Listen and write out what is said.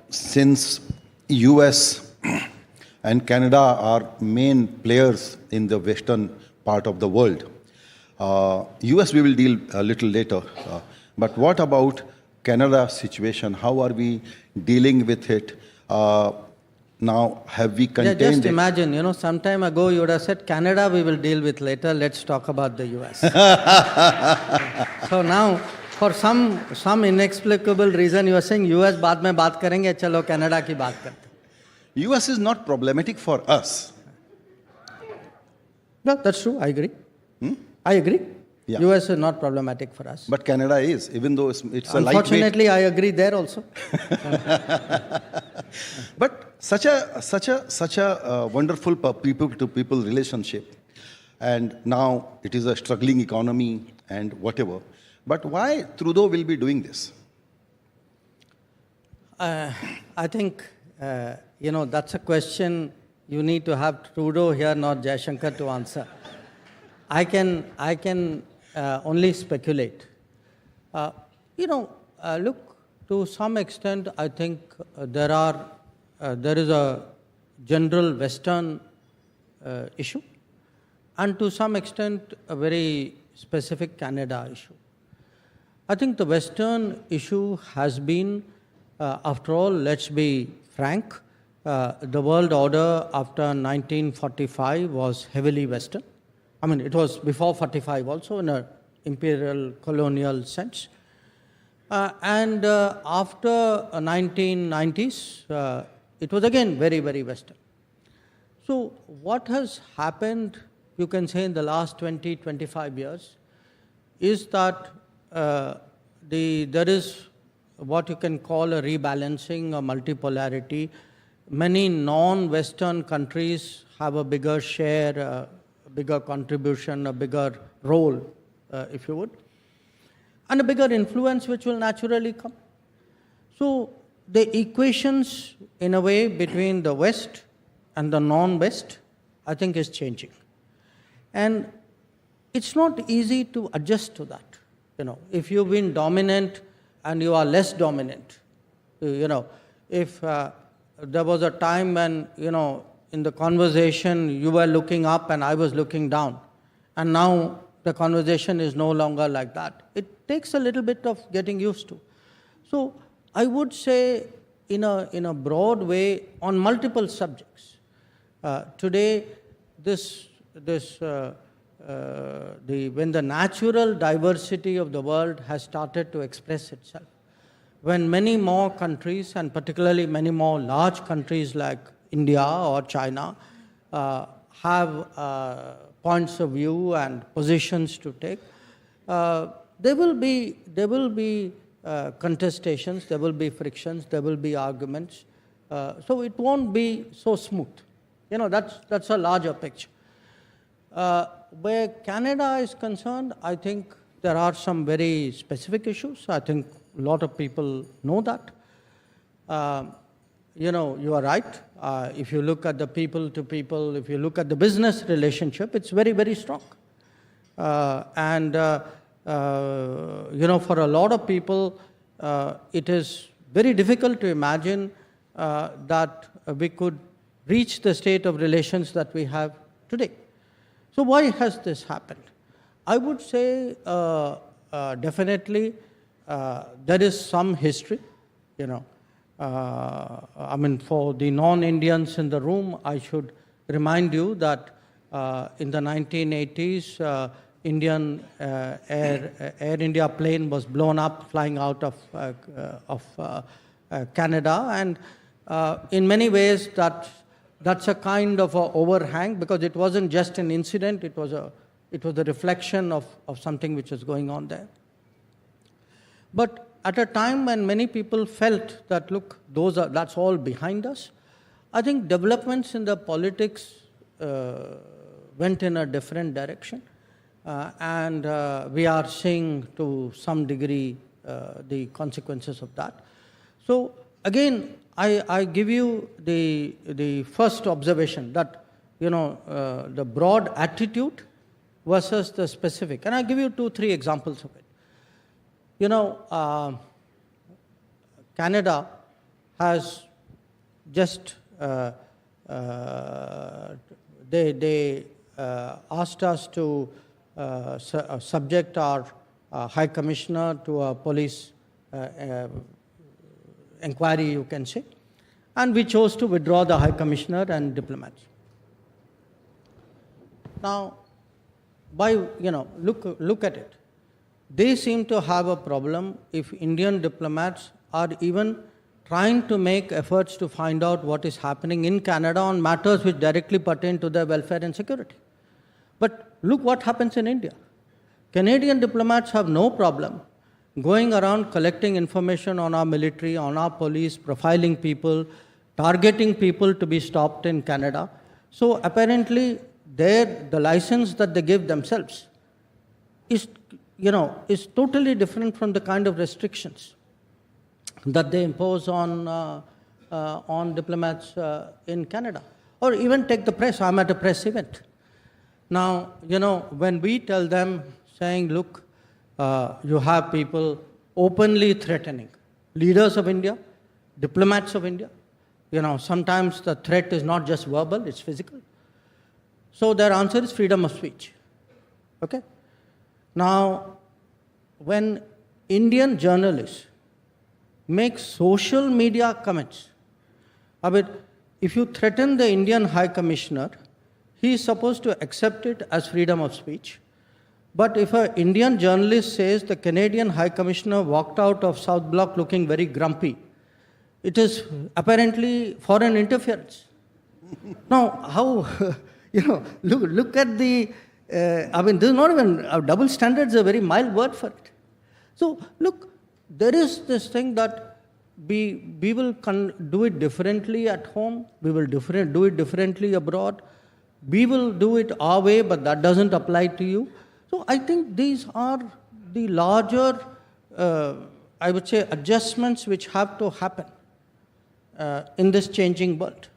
Since US and Canada are main players in the western part of the world, US we will deal a little later. But what about Canada situation? How are we dealing with it? Now, have we contained just it? imagine, some time ago you would have said, Canada we will deal with later, let's talk about the US. So now, for some inexplicable reason, you are saying US baad mein baat karenge, chalo Canada ki baat karte. US is not problematic for us. No, that's true, I agree. I agree. Yeah. US is not problematic for us. But Canada is, even though it's a lightweight. Unfortunately, I agree there also. But such a wonderful people-to-people relationship, and now it is a struggling economy and whatever. But why Trudeau will be doing this? I think, that's a question you need to have Trudeau here, not Jaishankar, to answer. I can only speculate. Look, to some extent, I think there is a general Western issue, and to some extent, a very specific Canada issue. I think the Western issue has been, after all, let's be frank, the world order after 1945 was heavily Western. I mean, it was before 45 also in an imperial colonial sense. And after 1990s, it was again very, very Western. So what has happened, you can say, in the last 20, 25 years, is that there is what you can call a rebalancing, a multipolarity. Many non-Western countries have a bigger share, a bigger contribution, a bigger role, if you would, and a bigger influence which will naturally come. So the equations, in a way, between the West and the non-West, I think is changing. And it's not easy to adjust to that. If you've been dominant and you are less dominant, if there was a time when, in the conversation you were looking up and I was looking down, and now the conversation is no longer like that. It takes a little bit of getting used to. So I would say, in a broad way, on multiple subjects, today when the natural diversity of the world has started to express itself, when many more countries, and particularly many more large countries like India or China, have points of view and positions to take, there will be contestations, there will be frictions, there will be arguments. So it won't be so smooth. That's a larger picture. Where Canada is concerned, I think there are some very specific issues. I think a lot of people know that. You are right. If you look at the people to people, if you look at the business relationship, it's very, very strong. For a lot of people, it is very difficult to imagine that we could reach the state of relations that we have today. So why has this happened? I would say definitely there is some history. For the non-Indians in the room, I should remind you that in the 1980s, Indian Air India plane was blown up flying out of Canada, and in many ways that's a kind of a overhang, because it wasn't just an incident, it was a reflection of something which was going on there. But at a time when many people felt that, look, that's all behind us, I think developments in the politics went in a different direction, and we are seeing to some degree the consequences of that. So again, I give you the first observation that, the broad attitude versus the specific. And I'll give you 2-3 examples of it. Canada has just they asked us to subject our High Commissioner to a police inquiry, you can say, and we chose to withdraw the High Commissioner and diplomats. Now, look at it. They seem to have a problem if Indian diplomats are even trying to make efforts to find out what is happening in Canada on matters which directly pertain to their welfare and security. But look what happens in India. Canadian diplomats have no problem going around collecting information on our military, on our police, profiling people, targeting people to be stopped in Canada. So apparently, the license that they give themselves is totally different from the kind of restrictions that they impose on diplomats in Canada. Or even take the press. I'm at a press event. Now, when we tell them, saying, look, you have people openly threatening leaders of India, diplomats of India. Sometimes the threat is not just verbal, it's physical. So their answer is freedom of speech. Okay? Now, when Indian journalists make social media comments, if you threaten the Indian High Commissioner, he is supposed to accept it as freedom of speech. But if an Indian journalist says the Canadian High Commissioner walked out of South Block looking very grumpy, it is apparently foreign interference. Now, how, look at the, this is not even, double standards is a very mild word for it. So, look, there is this thing that we will do it differently at home, we will do it differently abroad, we will do it our way, but that doesn't apply to you. So I think these are the larger, I would say, adjustments which have to happen in this changing world.